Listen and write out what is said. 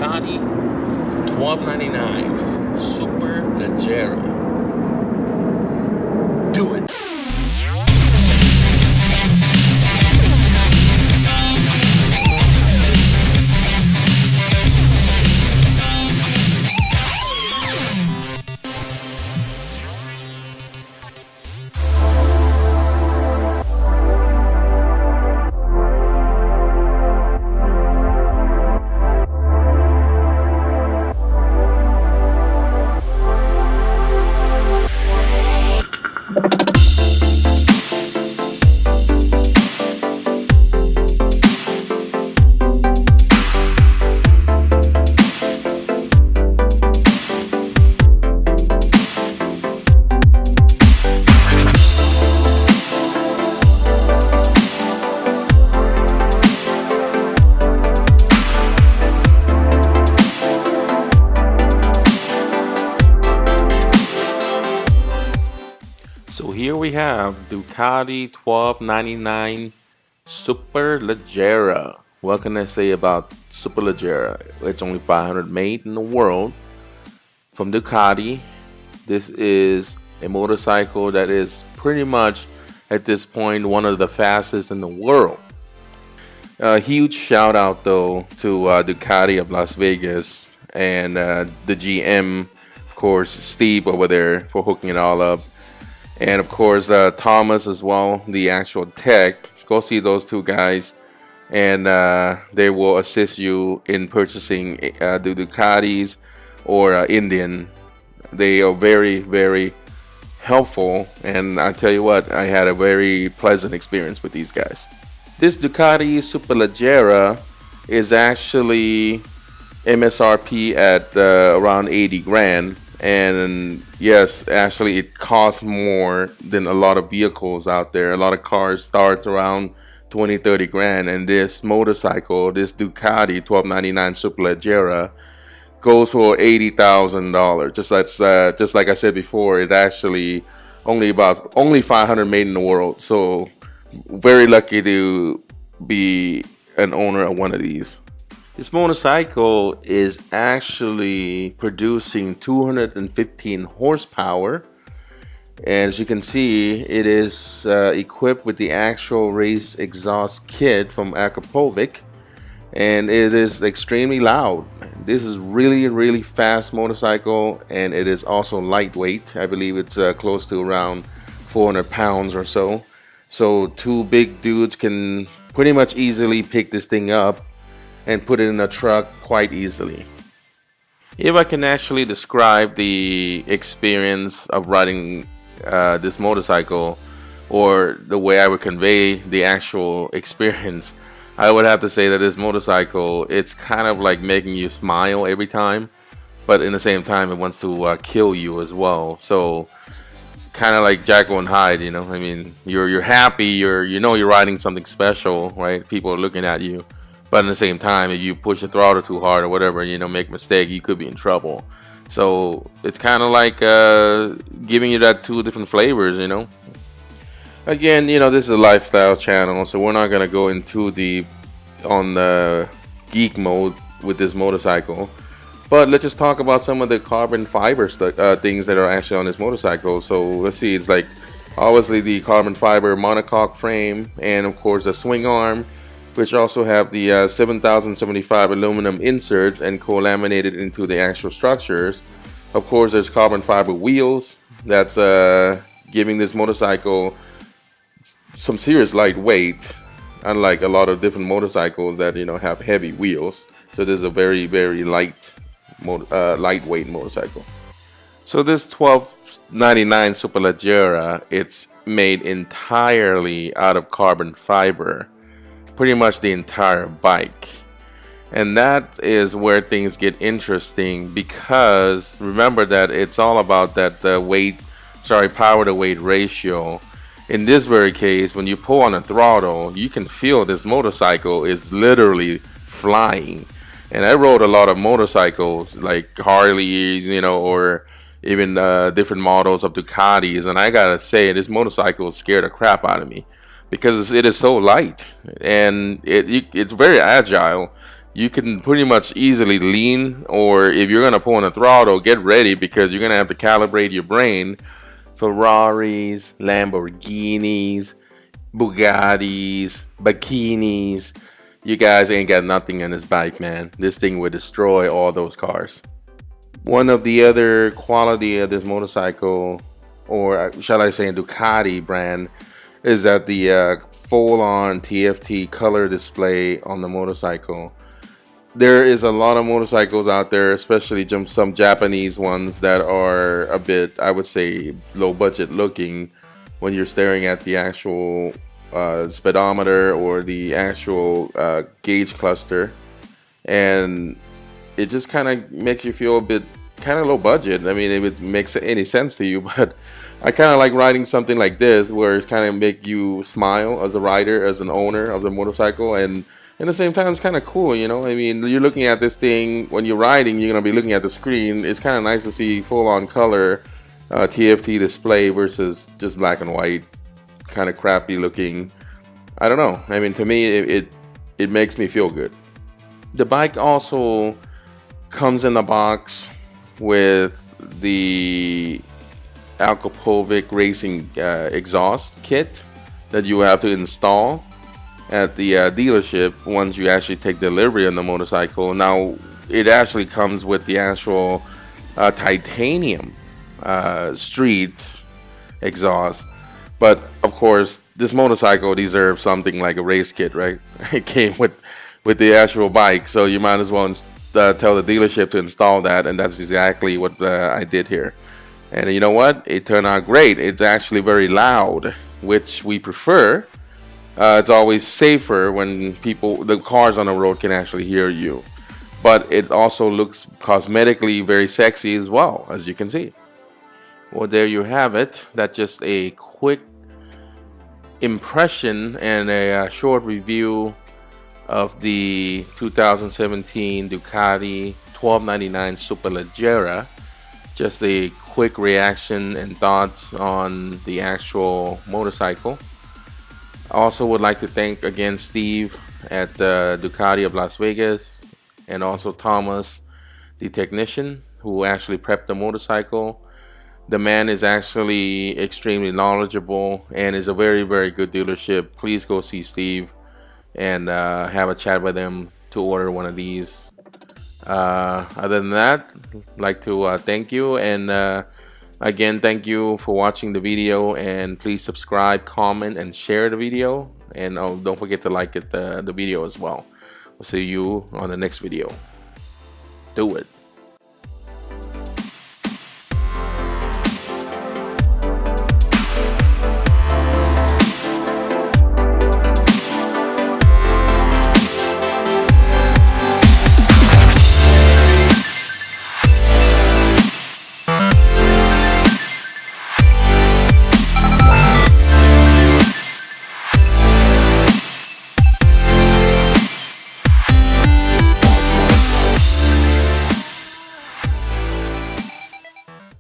Ducati 1299 Superleggera. Do it. So here we have Ducati 1299 Superleggera. What can I say about Superleggera? It's only 500 made in the world from Ducati. This is a motorcycle that is pretty much at this point one of the fastest in the world. A huge shout out though to Ducati of Las Vegas and the GM, of course, Steve over there for hooking it all up. And of course, Thomas as well, the actual tech. Go see those two guys, and they will assist you in purchasing the Ducatis or Indian. They are very, very helpful, and I tell you what, I had a very pleasant experience with these guys. This Ducati Superleggera is actually MSRP at around 80 grand. And yes, actually it costs more than a lot of vehicles out there. A lot of cars starts around 20-30 grand, and this motorcycle, this Ducati 1299 Superleggera, goes for $80,000. Just like I said before, it actually only 500 made in the world. So very lucky to be an owner of one of these. This motorcycle is actually producing 215 horsepower. As you can see, it is equipped with the actual race exhaust kit from Akrapovic, and it is extremely loud. This is really fast motorcycle, and it is also lightweight. I believe it's close to around 400 pounds or so. So two big dudes can pretty much easily pick this thing up and put it in a truck quite easily. If I can actually describe the experience of riding this motorcycle, or the way I would convey the actual experience, I would have to say that this motorcycle, it's kind of like making you smile every time, but in the same time it wants to kill you as well. So kind of like Jekyll and Hyde, you know. I mean, you're happy, you're riding something special, right? People are looking at you. But at the same time, if you push the throttle too hard or whatever, make a mistake, you could be in trouble. So it's kind of like giving you that two different flavors, Again, this is a lifestyle channel, so we're not going to go in too deep on the geek mode with this motorcycle. But let's just talk about some of the carbon fiber things that are actually on this motorcycle. So let's see, it's like obviously the carbon fiber monocoque frame, and of course the swing arm, which also have the 7075 aluminum inserts and co-laminated into the actual structures. Of course, there's carbon fiber wheels. That's giving this motorcycle some serious lightweight, unlike a lot of different motorcycles that have heavy wheels. So this is a very, very lightweight motorcycle. So this 1299 Superleggera, it's made entirely out of carbon fiber. Pretty much the entire bike, and that is where things get interesting, because remember that it's all about that power to weight ratio. In this very case, when you pull on the throttle, you can feel this motorcycle is literally flying. And I rode a lot of motorcycles like Harleys, or even different models of Ducatis, and I gotta say, this motorcycle scared the crap out of me because it is so light, and it's very agile. you can pretty much easily lean, or if you're gonna pull on the throttle, get ready because you're gonna have to calibrate your brain. Ferraris, Lamborghinis, Bugattis, bikinis. You guys ain't got nothing on this bike, man. This thing would destroy all those cars. One of the other quality of this motorcycle, or shall I say Ducati brand, is that the full-on TFT color display on the motorcycle. There is a lot of motorcycles out there, especially some Japanese ones that are a bit, I would say, low budget looking when you're staring at the actual speedometer or the actual gauge cluster. And it just kind of makes you feel a bit kind of low budget. I mean, if it makes any sense to you, but I kind of like riding something like this where it's kind of make you smile as a rider, as an owner of the motorcycle, and at the same time it's kind of cool, you know. I mean, you're looking at this thing when you're riding, you're gonna be looking at the screen. It's kind of nice to see full-on color TFT display versus just black and white, kind of crappy looking. I don't know. I mean, to me, it makes me feel good. The bike also comes in the box with the Alkopovic Racing exhaust kit that you have to install at the dealership once you actually take delivery on the motorcycle. Now, it actually comes with the actual titanium street exhaust, but of course, this motorcycle deserves something like a race kit, right? It came with the actual bike, so you might as well tell the dealership to install that, and that's exactly what I did here. And you know what? It turned out great. It's actually very loud, which we prefer. It's always safer when the cars on the road can actually hear you. But it also looks cosmetically very sexy as well, as you can see. Well, there you have it. That's just a quick impression and a short review of the 2017 Ducati 1299 Superleggera. Just a quick reaction and thoughts on the actual motorcycle. I also would like to thank again Steve at the Ducati of Las Vegas, and also Thomas, the technician who actually prepped the motorcycle. The man is actually extremely knowledgeable and is a very, very good dealership. Please go see Steve and have a chat with him to order one of these. Other than that, I'd like to thank you, and again, thank you for watching the video, and please subscribe, comment, and share the video, and don't forget to like the video as well. We'll see you on the next video. Do it.